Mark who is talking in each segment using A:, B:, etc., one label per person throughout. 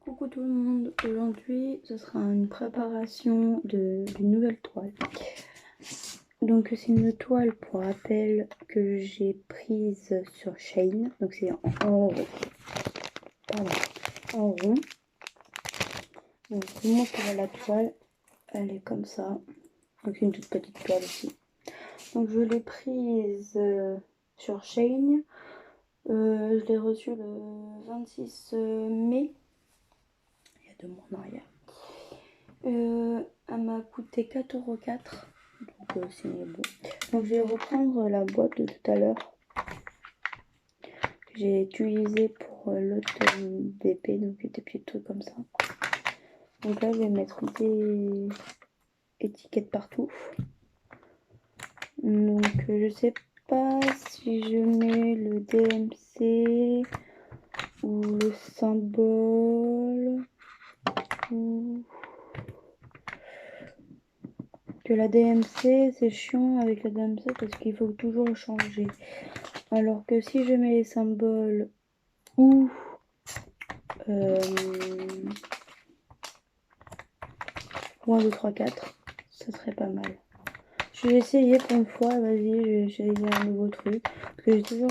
A: Coucou tout le monde, aujourd'hui ce sera une préparation d'une nouvelle toile. Donc c'est une toile pour rappel que j'ai prise sur Shein, donc c'est en rond. Donc je vous montre la toile, elle est comme ça, donc c'est une toute petite toile aussi. Donc je l'ai prise sur Shein, je l'ai reçue le 26 mai, il y a 2 mois en arrière. Elle m'a coûté 4,04 €, donc c'est bon. Donc je vais reprendre la boîte de tout à l'heure que j'ai utilisée pour l'autre BP, donc des petits trucs comme ça. Donc là je vais mettre des étiquettes partout. Donc je sais pas si je mets le DMC ou le symbole ou... Que la DMC, c'est chiant avec la DMC parce qu'il faut toujours le changer. Alors que si je mets les symboles ou 1, 2, 3, 4, ça serait pas mal. Je vais essayer pour une fois, vas-y, je vais essayer un nouveau truc. Parce que j'ai toujours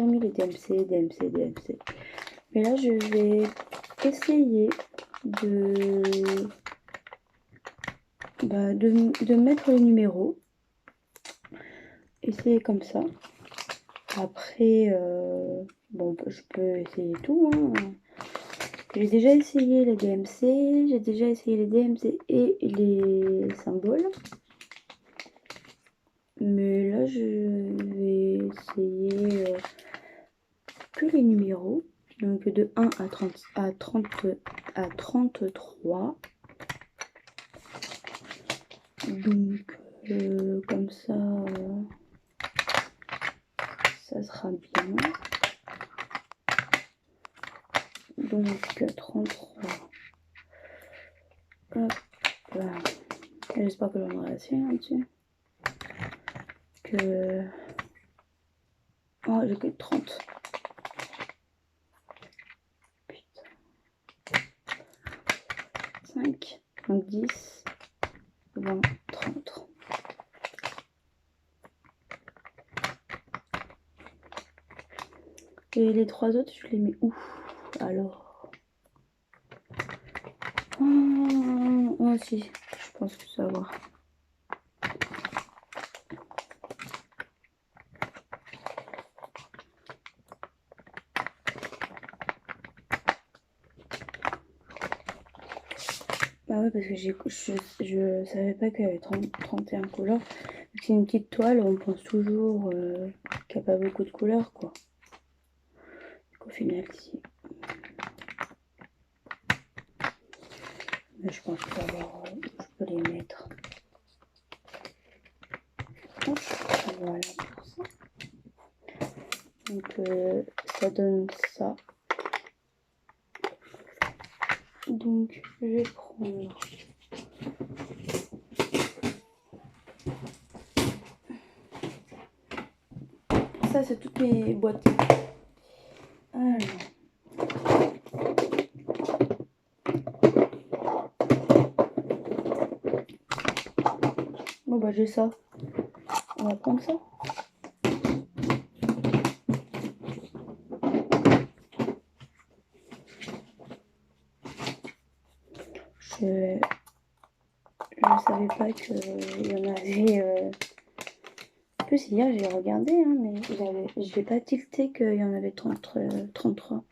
A: mis les DMC, DMC, DMC. Mais là, je vais essayer de mettre les numéros. Essayer comme ça. Après, bon, je peux essayer tout, hein. J'ai déjà essayé les DMC, j'ai déjà essayé les DMC et les symboles. Mais là, je vais essayer que les numéros. Donc de 1 à 33. Donc comme ça, ça sera bien. Donc 33. Hop là. J'espère que j'en aurai assez là-dessus. Oh, j'ai que 30. Putain. 5, donc 10, 20, 30. Et les 3 autres, je les mets où alors? Oh si, je pense que ça va. Bah ouais, parce que je savais pas qu'il y avait 31 couleurs. C'est une petite toile, on pense toujours qu'il n'y a pas beaucoup de couleurs, quoi. Donc au final, si. Mais je pense que ça va, je peux les mettre. Hop, voilà pour ça. Donc ça donne ça. Donc je vais prendre ça, c'est toutes mes boîtes. Alors bon bah j'ai ça. On va prendre ça. Je savais pas qu'il y en avait. En plus, hier j'ai regardé, hein, mais je n'ai pas tilté qu'il y en avait 33.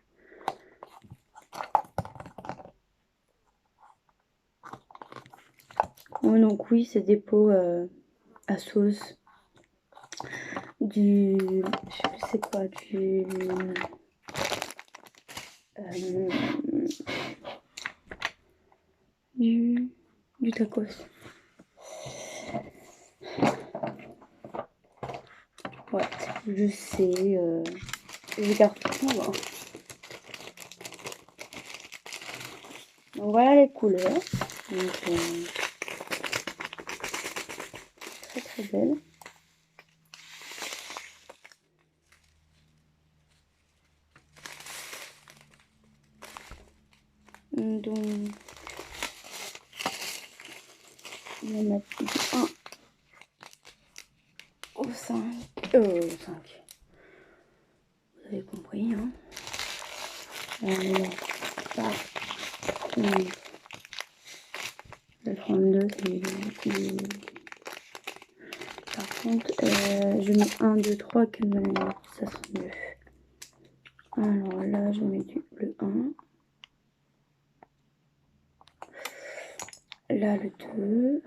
A: Oh, donc oui, c'est des pots à sauce. Je sais plus c'est quoi, du tacos. Ouais, je sais, je garde tout, hein. Donc voilà les couleurs. Donc, très très belle. Donc, on va mettre du 1 au 5. Au 5. Vous avez compris, hein. Alors, le 32, c'est par contre, je mets 1, 2, 3, 4, ça sera mieux. Alors là, je mets le 1. Là, le 2.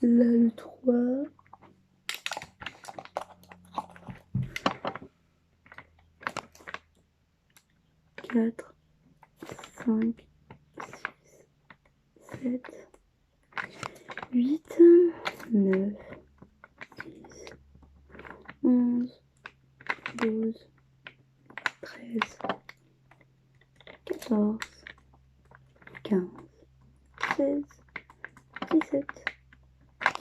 A: Là, le 3. 4, 5, 6, 7, 8, 9, 10, 11, 12, 13, 14, 15, 16, 17,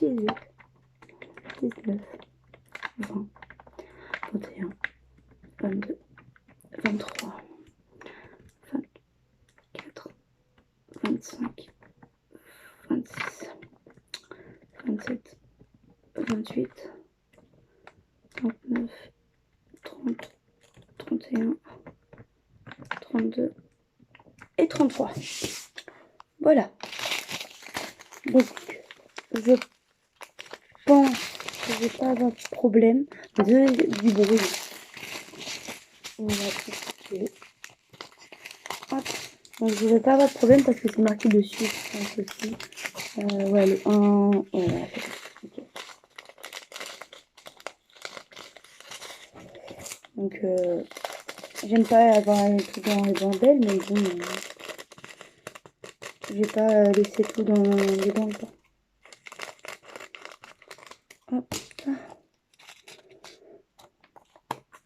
A: 18, 19, 20, 21, 22, 23, 24, 25, 26, 27, 28, 29, 30, 31, 32 et 33. Voilà. Donc, je pense que je vais pas avoir de problème. Désolé du bruit. On va tout. Hop. Donc, je vais pas avoir de problème parce que c'est marqué dessus. Je pense aussi. Ouais, le 1. Voilà. Okay. Donc, j'aime pas avoir les trucs dans les bandelles, mais bon, je vais pas laisser tout dans dedans. Hop.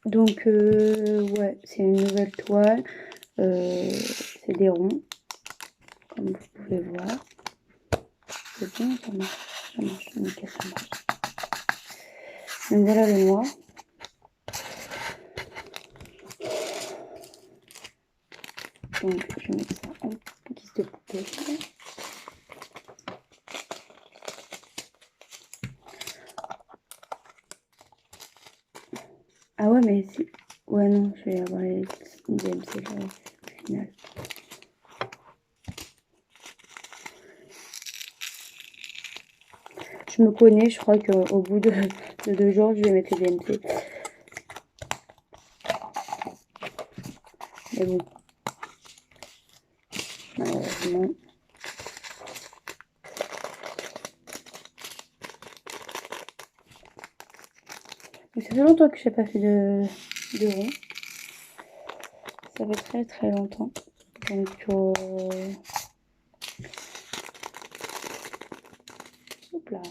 A: Donc, ouais, c'est une nouvelle toile. C'est des ronds, comme vous pouvez voir. C'est bien, ça marche. Ça marche, nickel, ça marche. Donc, voilà le noir. Donc, je vais mettre ça en guise de poupée. Ah ouais, mais si... Ouais, non, je vais avoir les DMC là, au final. Je me connais, je crois qu'au bout de 2 jours, je vais mettre les DMC. Mais bon. Malheureusement. Ça fait longtemps que je n'ai pas fait de rond. Ça fait très très longtemps. Donc, hop là.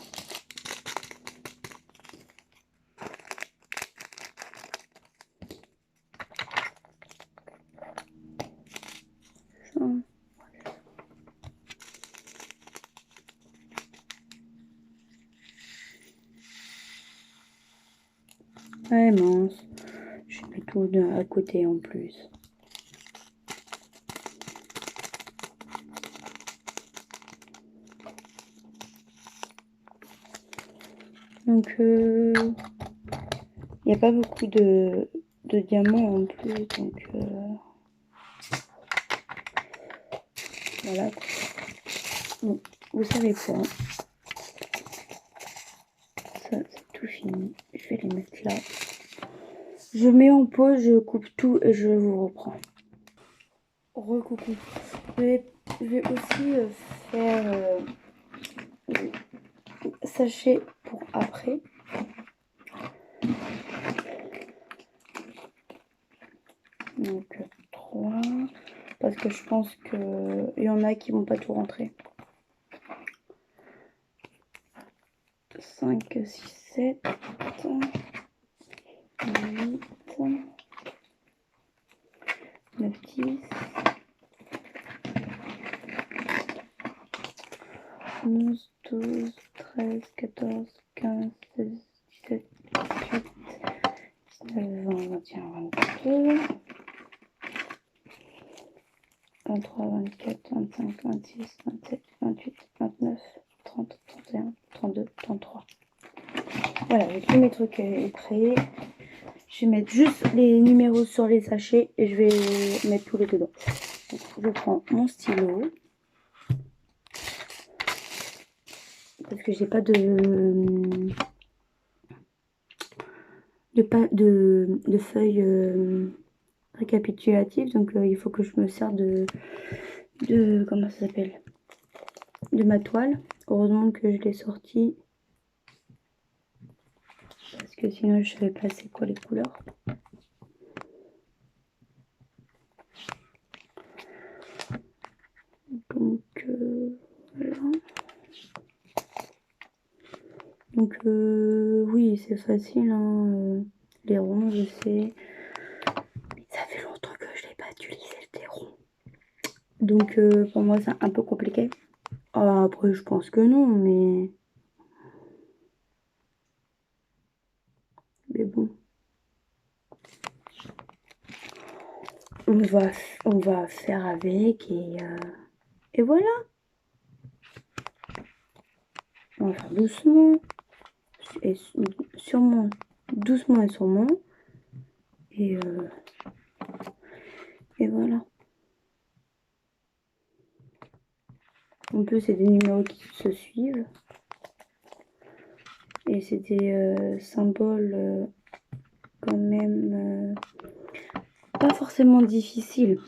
A: Ça. Ouais, mince. Je mets tout à côté en plus. Donc, il n'y a pas beaucoup de diamants en plus. Donc, voilà. Bon, vous savez quoi? Ça, c'est tout fini. Je vais les mettre là. Je mets en pause, je coupe tout et je vous reprends. Recoucou. Je vais aussi faire sachet pour après. Donc 3. Parce que je pense qu'il y en a qui vont pas tout rentrer. 5, 6, 7, 8, 9, 10, 11, 12, 13, 14, 15, 16, 17, 18, 19, 20, 21, 22. 23, 24, 25, 26, 27, 28, 29, 30, 31, 32, 33. Voilà, j'ai tous mes trucs prêts. Je vais mettre juste les numéros sur les sachets et je vais mettre tous les dedans. Donc, je prends mon stylo. Parce que j'ai pas de feuilles récapitulatives. Donc il faut que je me sers de comment ça s'appelle, de ma toile. Heureusement que je l'ai sortie. Parce que sinon je savais pas c'est quoi les couleurs. Donc voilà. Donc oui, c'est facile, hein, les ronds, je sais. Mais ça fait longtemps que je n'ai pas utilisé des ronds. Donc pour moi c'est un peu compliqué. Après je pense que non, mais bon. On va faire avec et voilà. On va faire doucement. Et sûrement, doucement et sûrement. Et voilà. En plus, c'est des numéros qui se suivent. Et c'est des symboles quand même pas forcément difficiles.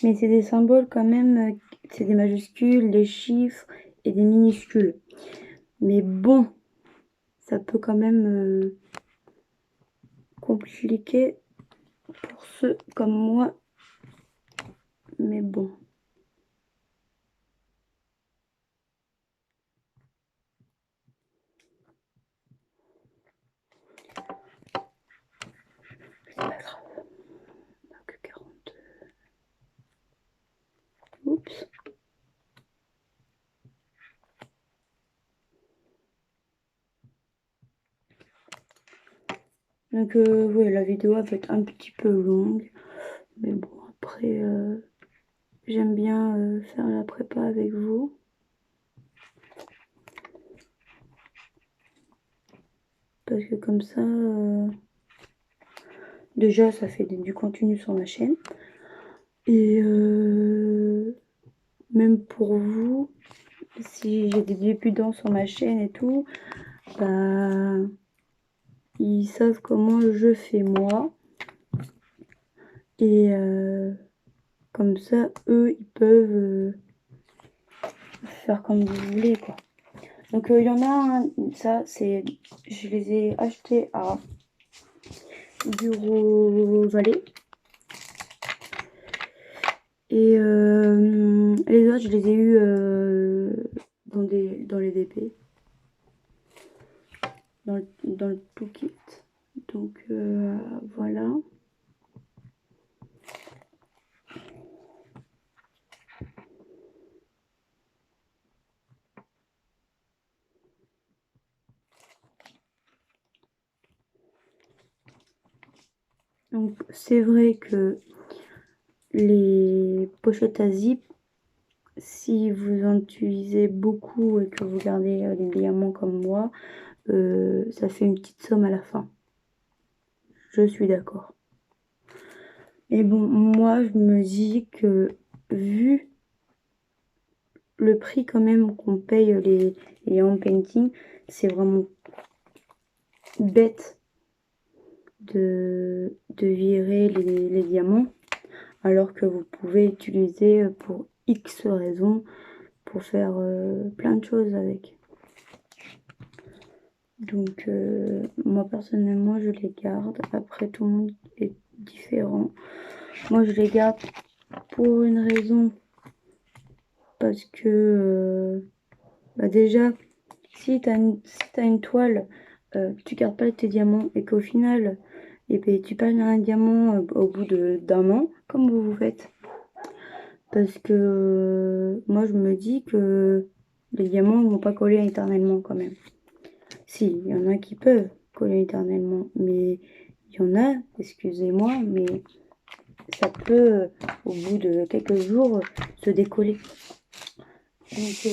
A: Mais c'est des symboles quand même, c'est des majuscules, des chiffres et des minuscules. Mais bon, ça peut quand même compliquer pour ceux comme moi. Mais bon. C'est pas grave. On n'a que 42. Oups. Donc oui, la vidéo va être un petit peu longue. Mais bon, après, j'aime bien faire la prépa avec vous. Parce que comme ça, déjà, ça fait du contenu sur ma chaîne. Et même pour vous, si j'ai des débutants sur ma chaîne et tout, bah, ils savent comment je fais moi. Et comme ça, eux, ils peuvent faire comme vous voulez, quoi. Donc il y en a un, ça c'est, je les ai achetés à Bureau Vallée. Et les autres, je les ai eus dans les DP. Dans le tout kit. Donc voilà. Donc c'est vrai que les pochettes à zip, si vous en utilisez beaucoup et que vous gardez les diamants comme moi, ça fait une petite somme à la fin. Je suis d'accord. Et bon, moi je me dis que vu le prix quand même qu'on paye les hand painting, c'est vraiment bête de virer les diamants, alors que vous pouvez utiliser pour X raisons pour faire plein de choses avec. Donc moi personnellement je les garde. Après tout le monde est différent. Moi je les garde pour une raison, parce que bah déjà si tu as une toile, tu gardes pas tes diamants et qu'au final ben, tu perds un diamant au bout d'un an, comme vous faites. Parce que moi je me dis que les diamants ne vont pas coller éternellement quand même. Si, il y en a qui peuvent coller éternellement, mais il y en a, excusez-moi, mais ça peut, au bout de quelques jours, se décoller. Donc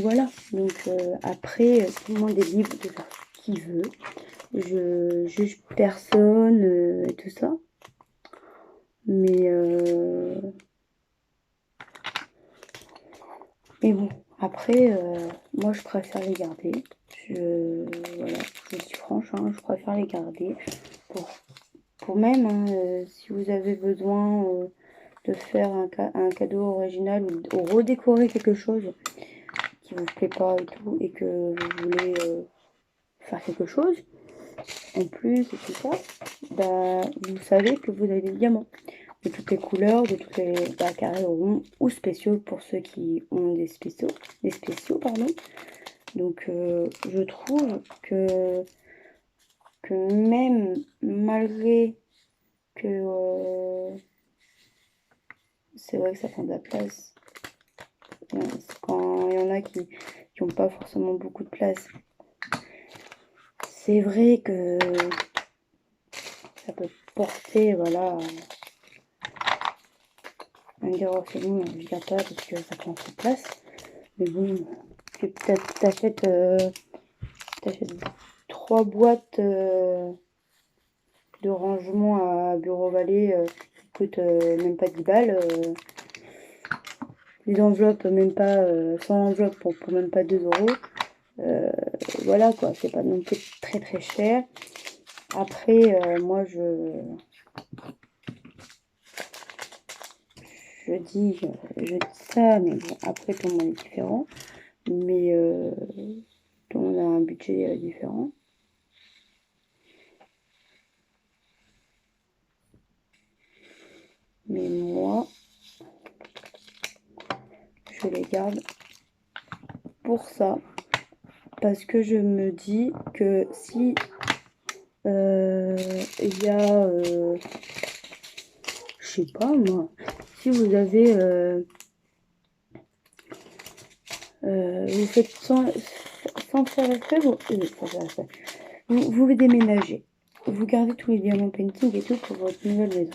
A: voilà. Donc après, tout le monde est libre de faire ce qu'il veut. Je juge personne et tout ça. Mais bon, après, moi je préfère les garder. Voilà, je suis franche, hein, je préfère les garder. Pour même, hein, si vous avez besoin de faire un cadeau original ou redécorer quelque chose qui vous plaît pas et tout, et que vous voulez faire quelque chose en plus et tout ça, bah, vous savez que vous avez des diamants de toutes les couleurs, de toutes les carrés, ronds ou spéciaux pour ceux qui ont des spéciaux, pardon. Donc je trouve que même malgré que c'est vrai que ça prend de la place, quand il y en a qui n'ont pas forcément beaucoup de place, c'est vrai que ça peut porter, voilà, un dire oh, c'est bon, je garde pas parce que ça prend trop de place. Mais bon, t'achètes 3 boîtes de rangement à Bureau Vallée qui coûtent même pas 10 balles. Les enveloppes, même pas 100 enveloppes pour même pas 2 euros. Voilà quoi, c'est pas non plus très très cher. Après, moi je dis ça, mais bon, après tout le monde est différent. Mais tout le monde a un budget différent. Mais moi, je les garde pour ça. Parce que je me dis que si il y a, je sais pas moi, si vous avez, vous faites sans faire effet, vous déménagez. Vous gardez tous les diamants painting et tout pour votre nouvelle maison.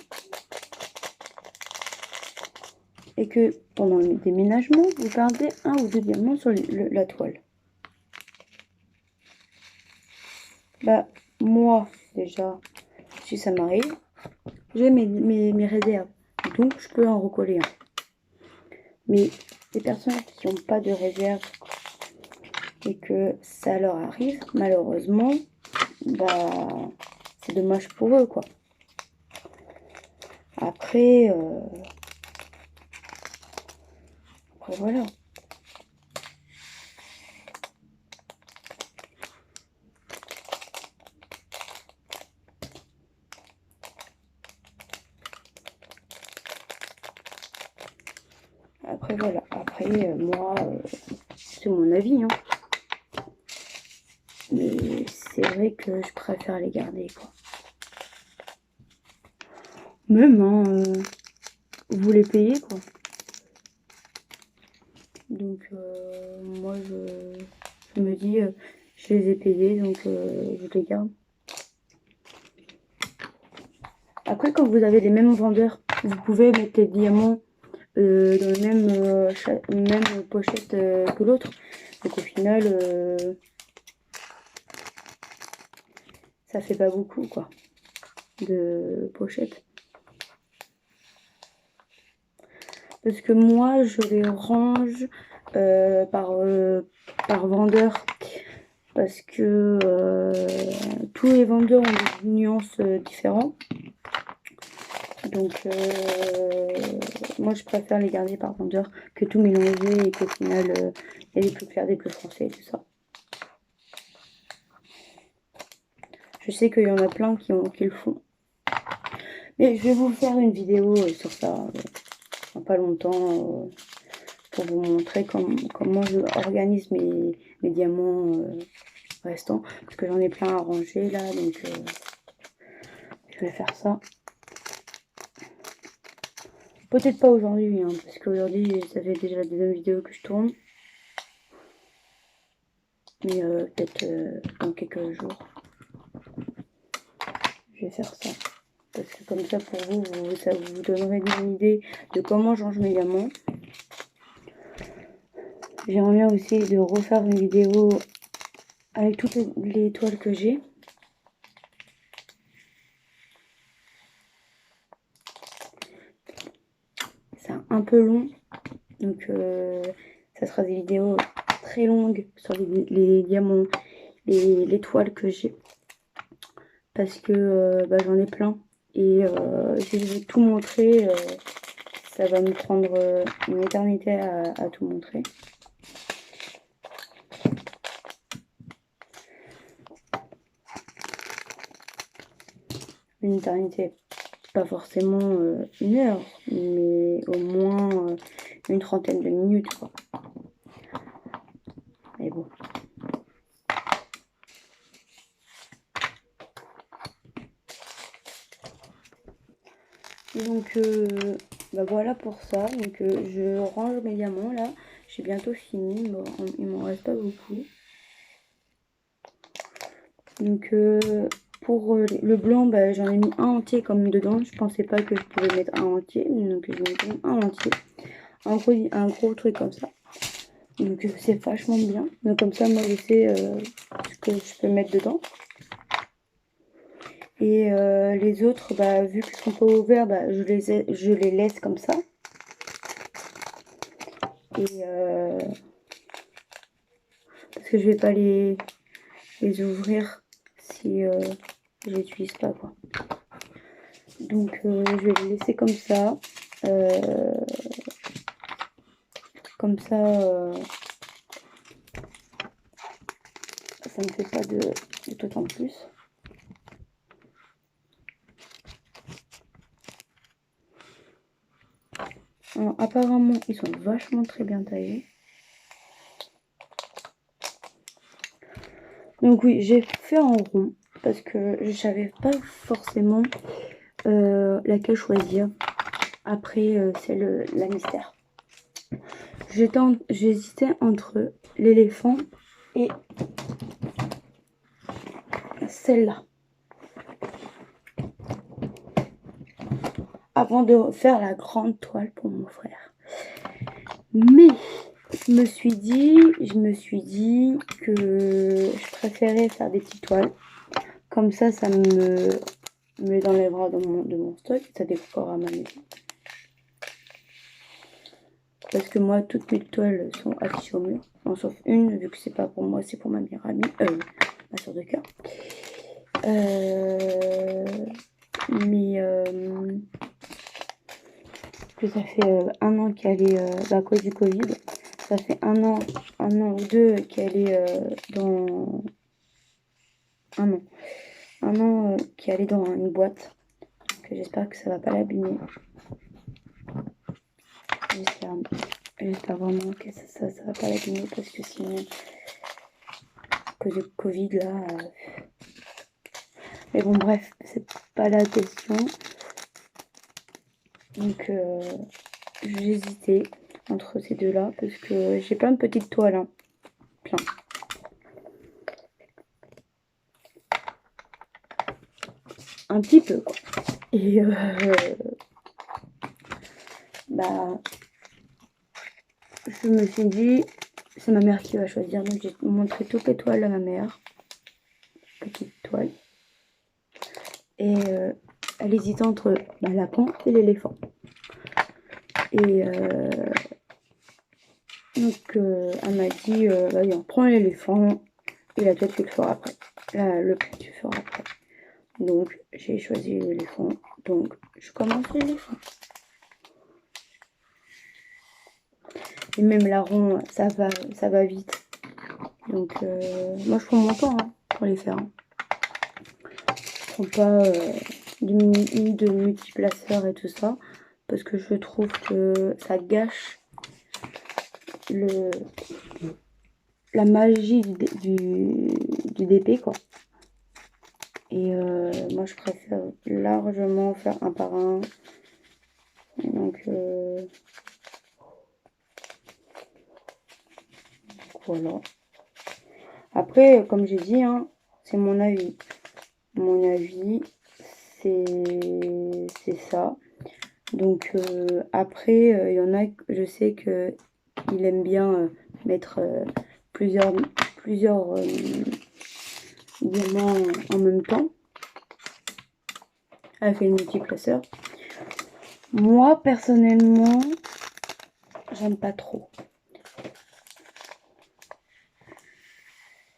A: Et que pendant le déménagement, vous gardez 1 ou 2 diamants sur la toile. Bah, moi, déjà, si ça m'arrive, j'ai mes réserves. Donc, je peux en recoller un. Mais les personnes qui n'ont pas de réserve et que ça leur arrive, malheureusement, bah, c'est dommage pour eux, quoi. Après voilà. Après, voilà. Après, moi, c'est mon avis, hein. Mais c'est vrai que je préfère les garder, quoi. Même, hein, vous les payez, quoi. Donc, moi, je me dis, je les ai payés, donc je les garde. Après, quand vous avez les mêmes vendeurs, vous pouvez mettre les diamants dans la même pochette que l'autre. Donc au final, ça fait pas beaucoup quoi de pochettes. Parce que moi, je les range par vendeur. Parce que tous les vendeurs ont des nuances différentes. Donc moi je préfère les garder par vendeur que tout mélanger et qu'au final il y a des plus clairs, des plus foncés et tout ça. Je sais qu'il y en a plein qui le font. Mais je vais vous faire une vidéo sur ça dans pas longtemps pour vous montrer comment je organise mes diamants restants. Parce que j'en ai plein à ranger là, donc je vais faire ça. Peut-être pas aujourd'hui, hein, parce qu'aujourd'hui, ça fait déjà la deuxième vidéo que je tourne. Mais peut-être dans quelques jours, je vais faire ça. parce que comme ça pour vous, ça vous donnerait une idée de comment je range mes diamants. J'aimerais bien aussi de refaire une vidéo avec toutes les toiles que j'ai. C'est un peu long, donc ça sera des vidéos très longues sur les diamants, les toiles que j'ai, parce que j'en ai plein et si je veux tout montrer, ça va me prendre une éternité à tout montrer. Une éternité, pas forcément une heure, mais au moins une trentaine de minutes, quoi. Mais bon. Donc voilà pour ça. Donc je range mes diamants là. J'ai bientôt fini. Bon, il m'en reste pas beaucoup. Donc pour le blanc, j'en ai mis un entier comme dedans. Je pensais pas que je pouvais mettre un entier. Donc j'ai mis un entier. Un gros truc comme ça. Donc c'est vachement bien. Donc comme ça, moi je sais ce que je peux mettre dedans. Et les autres, vu qu'ils sont pas ouverts, je les laisse comme ça. Et parce que je vais pas les ouvrir si je les utilise pas, quoi. Donc je vais les laisser comme ça. Comme ça, ça ne fait pas de tout en plus. Alors, apparemment, ils sont vachement très bien taillés. Donc oui, j'ai fait en rond parce que je savais pas forcément laquelle choisir. Après, c'est la mystère. J'hésitais entre l'éléphant et celle-là. Avant de faire la grande toile pour mon frère. Mais je me suis dit que je préférais faire des petites toiles. Comme ça me les enlèvera de mon stock. Ça décorera ma maison. Parce que moi, toutes mes toiles sont affichées au mur. Non, sauf une, vu que c'est pas pour moi, c'est pour ma meilleure amie. Ma soeur de cœur. Mais que ça fait un an qu'elle est à cause du Covid. Ça fait un an ou deux qu'elle est dans un an qu'elle est dans une boîte. Que j'espère que ça va pas l'abîmer. J'espère vraiment que ça va pas l'abîmer parce que sinon, à cause du Covid là. Mais bon, bref, c'est pas la question. Donc, j'hésitais entre ces deux-là parce que j'ai plein de petites toiles. Hein. Plein. Un petit peu, quoi. Et je me suis dit, c'est ma mère qui va choisir. Donc, j'ai montré toutes les toiles à ma mère. Petite toile. Et elle hésitait entre la lapin et l'éléphant. Et donc, elle m'a dit, vas-y, on prend l'éléphant. Et la toile, tu le feras après. Le plat, tu le feras après. Donc, j'ai choisi l'éléphant. Donc, je commence l'éléphant. Et même larron, ça va vite. Donc, moi, je prends mon temps pour les faire. Je prends pas de multiplaceurs et tout ça. Parce que je trouve que ça gâche la magie du DP, quoi. Et moi, je préfère largement faire un par un. Et donc, voilà. Après, comme j'ai dit, c'est mon avis. Mon avis, c'est ça. Donc après, il y en a, je sais que il aime bien mettre plusieurs diamants en même temps avec les multiplaceurs. Moi personnellement, j'aime pas trop.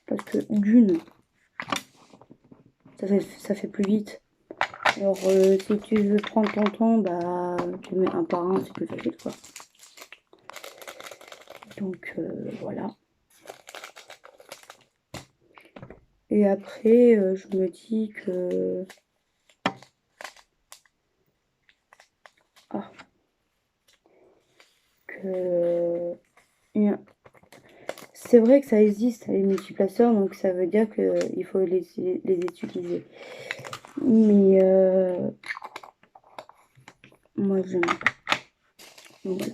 A: Parce que d'une, ça fait plus vite. Alors si tu veux prendre ton temps, bah tu mets un par un, c'est plus facile quoi. Donc voilà. Et après, je me dis que... Ah. Que... C'est vrai que ça existe, les multiplaceurs, donc ça veut dire qu'il faut les utiliser. Mais moi, je n'aime pas. Donc voilà.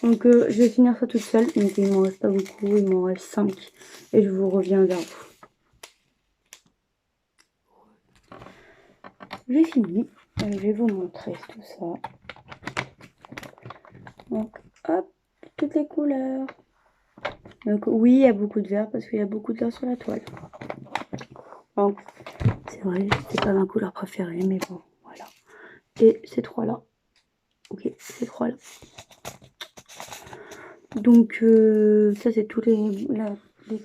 A: Donc je vais finir ça toute seule. Donc il m'en reste pas beaucoup, il m'en reste 5. Et je vous reviens vers vous. J'ai fini. Je vais vous montrer tout ça. Donc hop, toutes les couleurs. Donc oui, il y a beaucoup de vert parce qu'il y a beaucoup de vert sur la toile. Donc c'est vrai, c'est pas ma couleur préférée, mais bon, voilà. Et ces trois-là. Ok, ces trois-là. Donc ça c'est tous les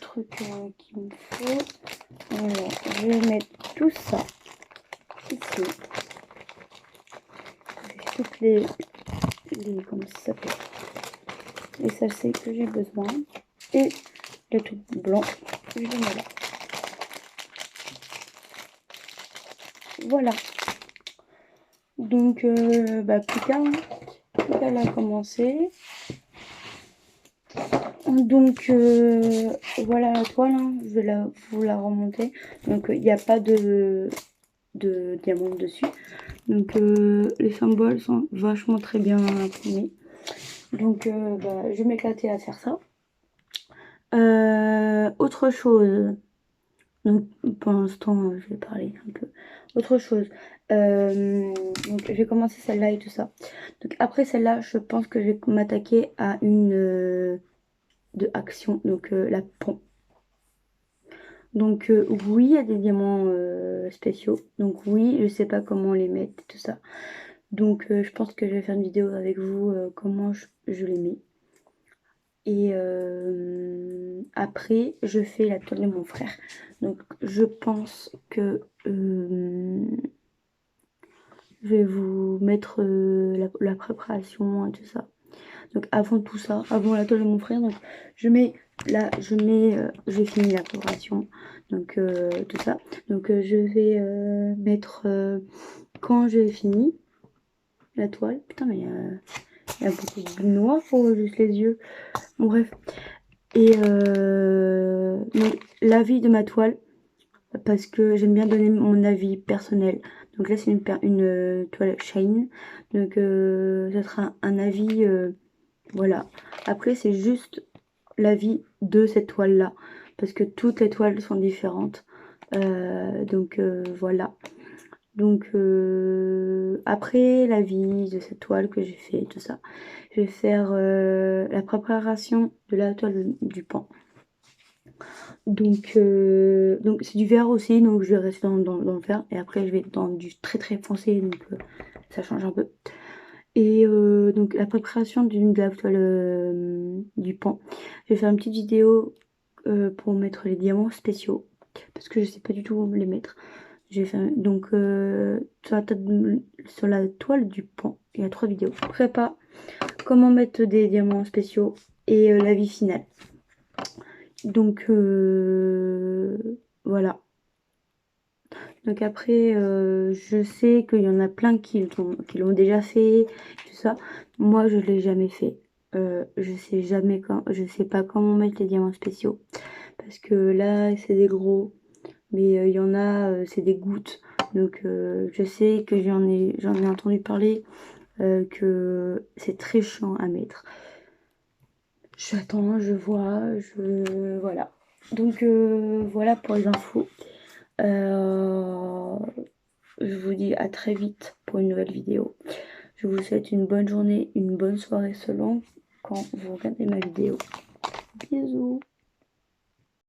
A: trucs qu'il me faut. Alors, je vais mettre tout ça ici. Toutes les comment ça s'appelle, les sachets que j'ai besoin. Et le tout blanc, je le mets là. Voilà. Donc bah, plus qu'à la commencer. Donc voilà la toile, hein. Je vais vous la remonter. Donc il n'y a pas de diamant dessus. Donc les symboles sont vachement très bien imprimés. Donc bah, je vais m'éclater à faire ça. Autre chose. Donc pour l'instant je vais parler un peu. Autre chose. Donc j'ai commencé celle-là et tout ça. Donc après celle-là, je pense que je vais m'attaquer à une de action. Donc la pont. Donc oui, il y a des diamants spéciaux. Donc oui, je sais pas comment les mettre, tout ça. Donc je pense que je vais faire une vidéo avec vous comment je les mets. Et après, je fais la toile de mon frère. Donc je pense que je vais vous mettre la préparation et tout ça. Donc avant tout ça, avant la toile de mon frère, donc je mets là, j'ai fini la préparation, donc tout ça. Donc je vais mettre quand j'ai fini la toile. Putain mais il y a beaucoup de noir pour juste les yeux. Bon bref. Et donc l'avis de ma toile, parce que j'aime bien donner mon avis personnel. Donc là c'est une toile shine. Donc ça sera un avis voilà. Après, c'est juste l'avis de cette toile-là. Parce que toutes les toiles sont différentes. Donc, voilà. Donc, après l'avis de cette toile que j'ai fait, tout ça, je vais faire la préparation de la toile du pan. Donc c'est du vert aussi. Donc, je vais rester dans le vert. Et après, je vais dans du très très foncé. Donc, ça change un peu. Et donc la préparation de la toile du pan. Je vais faire une petite vidéo pour mettre les diamants spéciaux. Parce que je sais pas du tout où les mettre. J'ai fait donc sur la toile du pan, il y a 3 vidéos. Prépa, comment mettre des diamants spéciaux et la vie finale. Donc voilà. Donc après, je sais qu'il y en a plein qui l'ont déjà fait, tout ça. Moi, je ne l'ai jamais fait. Je sais pas comment mettre les diamants spéciaux. Parce que là, c'est des gros. Mais il y en a, c'est des gouttes. Donc je sais que j'en ai entendu parler, que c'est très chiant à mettre. J'attends, je vois, voilà. Donc voilà pour les infos. je vous dis à très vite pour une nouvelle vidéo. Je vous souhaite une bonne journée, une bonne soirée selon quand vous regardez ma vidéo. Bisous.